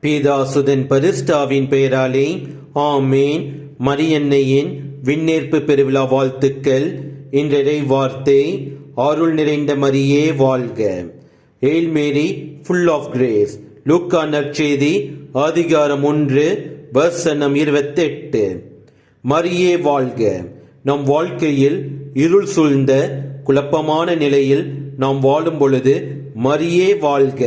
பிதாசுதன் பரிசுத்தாவின் பெயராலே ஆமேன். மரியன்னையின் விண்ணேற்பு பெருவிழா வாழ்த்துக்கள். இன்றைய வார்த்தை, அருள் நிறைந்த மரியே வாழ்க. ஏல் மேரி ஃபுல் ஆஃப் கிரேஸ். லூக்கா நற்செய்தி அதிகாரம் 1 வசனம் 28. மரியே வாழ்க. நம் வாழ்க்கையில் இருள் சூழ்ந்த குழப்பமான நிலையில் நாம் வாழும் பொழுது மரியே வாழ்க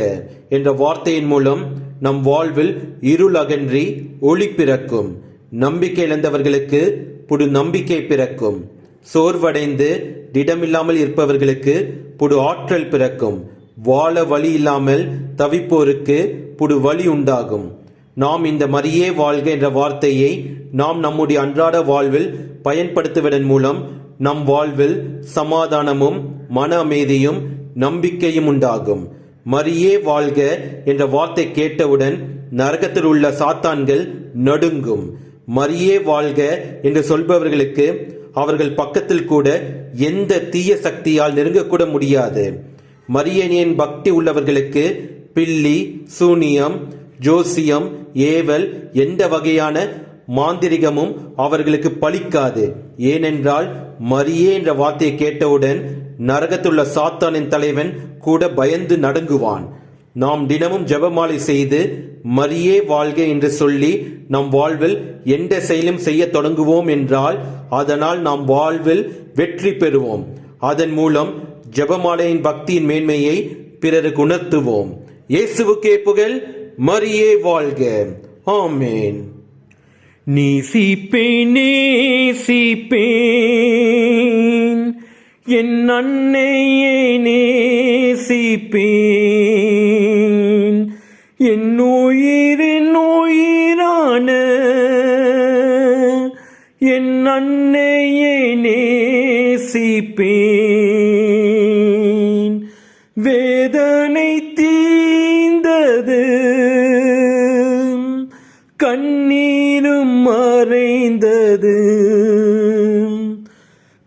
என்ற வார்த்தையின் மூலம் நம் வாழ்வில் இருள் அகன்றி ஒளி பிறக்கும். நம்பிக்கை இழந்தவர்களுக்கு புது நம்பிக்கை பிறக்கும். சோர்வடைந்து திடமில்லாமல் இருப்பவர்களுக்கு புது ஆற்றல் பிறக்கும். வாழ வழி இல்லாமல் தவிப்போருக்கு புது வழி உண்டாகும். நாம் இந்த மரியே வாழ்க என்ற வார்த்தையை நாம் நம்முடைய அன்றாட வாழ்வில் பயன்படுத்துவதன் மூலம் நம் வாழ்வில் சமாதானமும் மன அமைதியும் நம்பிக்கையும் உண்டாகும். மரியே வாழ்க என்ற வார்த்தை கேட்டவுடன் நரகத்தில் உள்ள சாத்தான்கள் நடுங்கும். மரியே வாழ்க என்று சொல்பவர்களுக்கு அவர்கள் பக்கத்தில் கூட எந்த தீய சக்தியால் நெருங்கக்கூட முடியாது. மரியனின் பக்தி உள்ளவர்களுக்கு பில்லி, சூனியம், ஜோசியம், ஏவல் எந்த வகையான மாந்திரிகமும் அவர்களுக்கு பலிக்காது. ஏனென்றால் மரியே என்ற வார்த்தையை கேட்டவுடன் நரகத்துள்ள சாத்தானின் தலைவன் கூட பயந்து நடுங்குவான். நாம் தினமும் ஜெபமாலை செய்து மரியே வாழ்க என்று சொல்லி நம் வாழ்வில் எந்த செயலும் செய்ய தொடங்குவோம் என்றால் அதனால் நாம் வாழ்வில் வெற்றி பெறுவோம். அதன் மூலம் ஜெபமாலையின் பக்தியின் மேன்மையை பிறருக்கு உணர்த்துவோம். இயேசுவுக்கே புகழ். மரியே வாழ்க. ஆமேன். நேசிப்பேன் என் அன்னையை நேசிப்பேன். என் உயிரின் உயிரான என் அன்னையை நேசிப்பேன். வேதனை தீர்ந்தது, கண்ணீரும் மறைந்தது,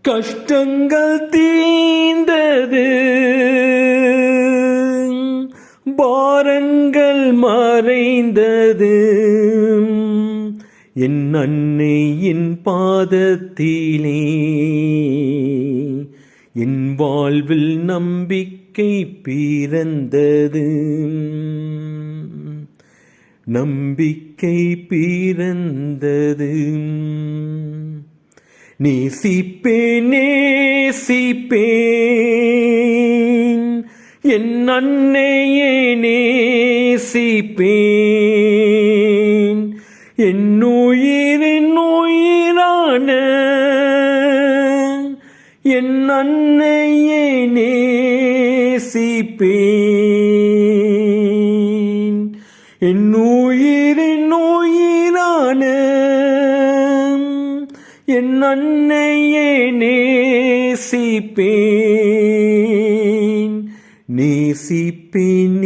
கஷ்டங்கள் தீர்ந்தது, பாரங்கள் மறைந்தது. என் அன்னையின் பாதத்திலே என் வாழ்வில் நம்பிக்கை பிறந்தது. நம்பிக்கை பிறந்தது. நேசிப்பேன் என் அன்னையை நேசிப்பேன். என் உயிரின் உயிரான என் அன்னையை நேசிப்பேன். என் உயிரின் உயிரான என் அன்னையை நேசிப்பேன். நேசிப்பேன்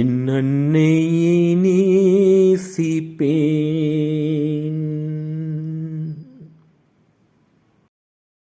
என் அன்னையை நேசிப்பேன்.